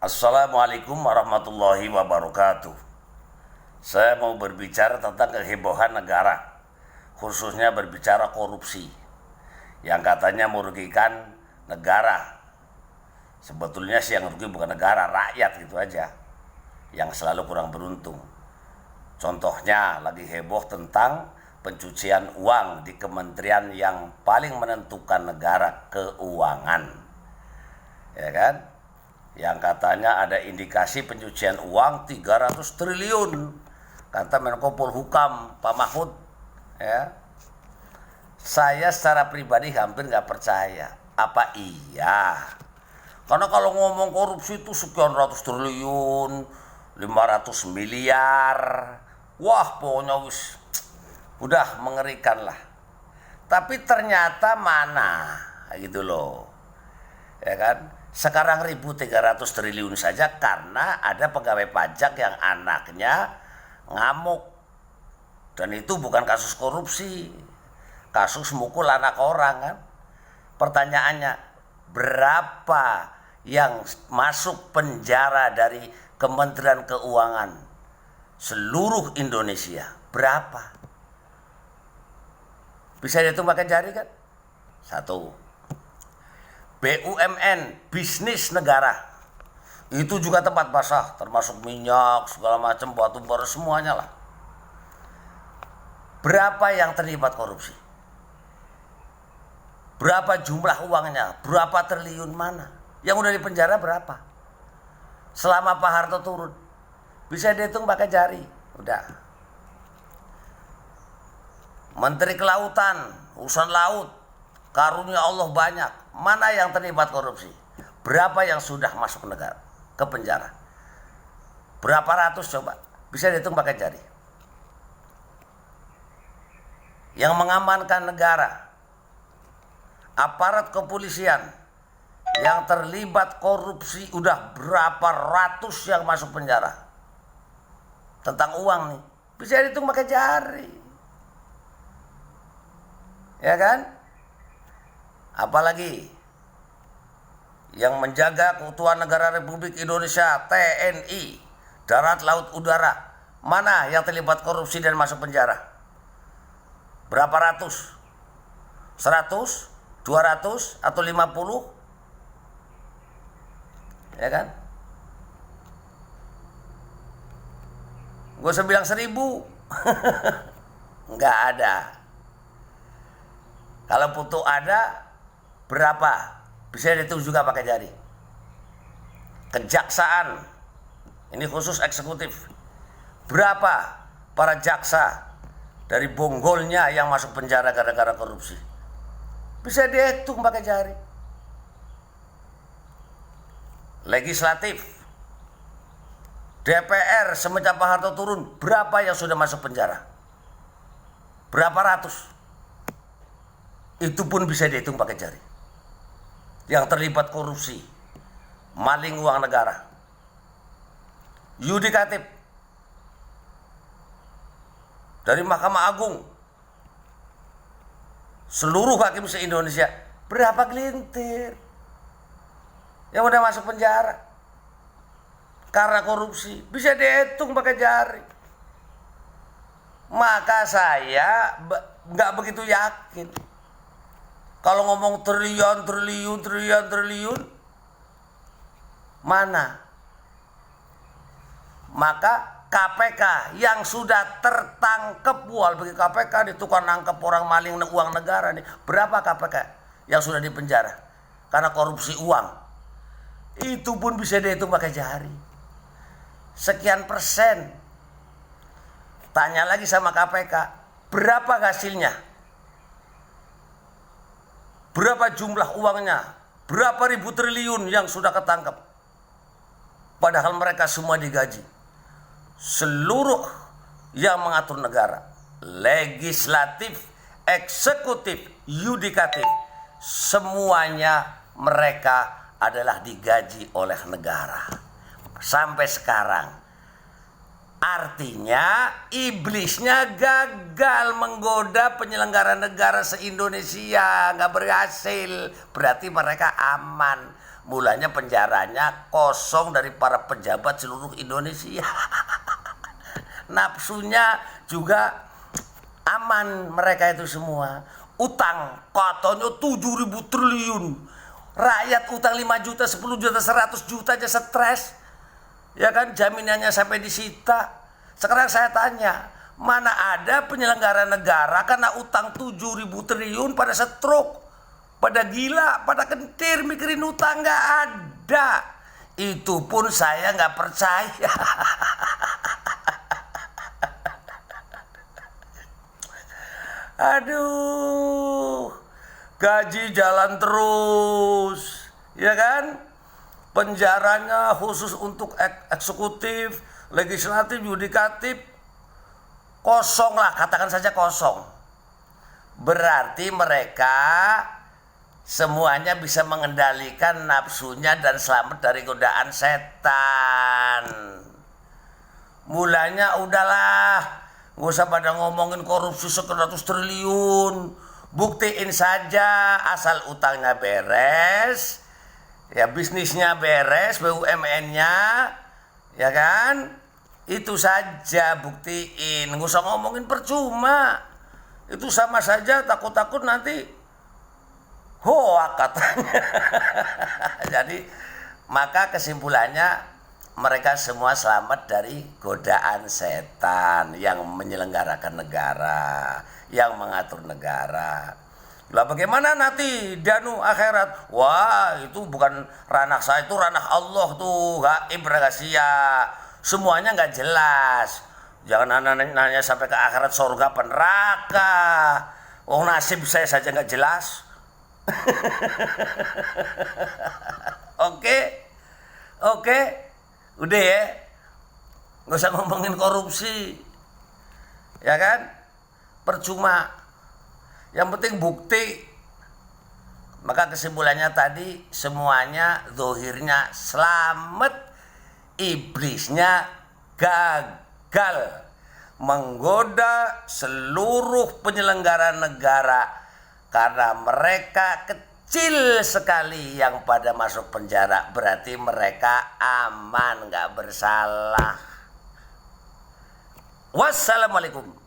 Assalamualaikum warahmatullahi wabarakatuh. Saya mau berbicara tentang kehebohan negara, khususnya berbicara korupsi yang katanya merugikan negara. Sebetulnya sih yang rugi bukan negara, rakyat gitu aja, yang selalu kurang beruntung. Contohnya lagi heboh tentang pencucian uang di kementerian yang paling menentukan negara, keuangan. Ya kan? Yang katanya ada indikasi pencucian uang 300 triliun, kata Menko Polhukam Pak Mahfud. Ya, saya secara pribadi hampir nggak percaya. Apa iya? Karena kalau ngomong korupsi itu sekian ratus triliun, 500 miliar, wah pokoknya udah mengerikan lah. Tapi ternyata mana gitu loh, ya kan? Sekarang 1.300 triliun saja karena ada pegawai pajak yang anaknya ngamuk. Dan itu bukan kasus korupsi, kasus mukul anak orang kan. Pertanyaannya, berapa yang masuk penjara dari Kementerian Keuangan seluruh Indonesia? Berapa? Bisa dihitung pakai jari kan? Satu. BUMN, bisnis negara, itu juga tempat basah, termasuk minyak, segala macam, batu bara, semuanya lah. Berapa yang terlibat korupsi? Berapa jumlah uangnya? Berapa triliun mana? Yang udah dipenjara berapa? Selama Pak Harto turun, bisa dihitung pakai jari. Udah. Menteri Kelautan, urusan laut, karunia Allah banyak. Mana yang terlibat korupsi? Berapa yang sudah masuk negara ke penjara? Berapa ratus coba? Bisa dihitung pakai jari. Yang mengamankan negara, aparat kepolisian yang terlibat korupsi udah berapa ratus yang masuk penjara. Tentang uang nih, bisa dihitung pakai jari. Ya kan? Apalagi yang menjaga keutuhan negara Republik Indonesia, TNI, darat, laut, udara, mana yang terlibat korupsi dan masuk penjara? Berapa ratus? 100? 200? Atau 50? Ya kan? Gue bilang 1.000. Nggak ada. Kalau butuh ada, berapa? Bisa dihitung juga pakai jari. Kejaksaan, ini khusus eksekutif, berapa para jaksa dari bonggolnya yang masuk penjara gara-gara korupsi? Bisa dihitung pakai jari. Legislatif, DPR semenjak Pak Harto turun, berapa yang sudah masuk penjara? Berapa ratus? Itu pun bisa dihitung pakai jari. Yang terlibat korupsi, maling uang negara. Yudikatif, dari Mahkamah Agung, seluruh hakim se-Indonesia, berapa gelintir yang udah masuk penjara karena korupsi? Bisa dihitung pakai jari. Maka saya nggak begitu yakin kalau ngomong triliun, mana? Maka KPK yang sudah tertangkap, bagi KPK di tukang nangkep orang maling uang negara nih. Berapa KPK yang sudah dipenjara karena korupsi uang? Itu pun bisa dihitung pakai jari. Sekian persen. Tanya lagi sama KPK, berapa hasilnya? Berapa jumlah uangnya? Berapa ribu triliun yang sudah ketangkep? Padahal mereka semua digaji. Seluruh yang mengatur negara, legislatif, eksekutif, yudikatif, semuanya mereka adalah digaji oleh negara. Sampai sekarang. Artinya iblisnya gagal menggoda penyelenggara negara se-Indonesia, nggak berhasil. Berarti mereka aman. Mulanya penjaranya kosong dari para pejabat seluruh Indonesia. Nafsunya juga aman mereka itu semua. Utang katanya 7.000 triliun. Rakyat utang 5 juta, 10 juta, 100 juta aja stres. Ya kan, jaminannya sampai disita. Sekarang saya tanya, mana ada penyelenggara negara karena utang 7.000 triliun pada stroke, pada gila, pada kentir mikirin utang? Nggak ada. Itu pun saya nggak percaya. Aduh, gaji jalan terus, ya kan? Penjaranya khusus untuk eksekutif, legislatif, yudikatif, kosong lah, katakan saja kosong. Berarti mereka semuanya bisa mengendalikan nafsunya dan selamat dari godaan setan. Mulanya udahlah, nggak usah pada ngomongin korupsi 100 triliun. Buktiin saja, asal utangnya beres, ya bisnisnya beres, BUMN-nya, ya kan? Itu saja buktiin, nggak usah ngomongin percuma. Itu sama saja takut-takut nanti hoak katanya. Jadi maka kesimpulannya mereka semua selamat dari godaan setan yang menyelenggarakan negara, yang mengatur negara. Lah bagaimana nanti danu akhirat? Wah, itu bukan ranah saya, itu ranah Allah tuh, gaib rahasia. Semuanya nggak jelas. Jangan nanya sampai ke akhirat surga apa neraka. Oh, nasib saya saja nggak jelas. Oke, udah ya, nggak usah ngomongin korupsi, ya kan? Percuma. Yang penting bukti. Maka kesimpulannya tadi semuanya zahirnya selamat, iblisnya gagal menggoda seluruh penyelenggara negara. Karena mereka kecil sekali yang pada masuk penjara, berarti mereka aman, nggak bersalah. Wassalamualaikum.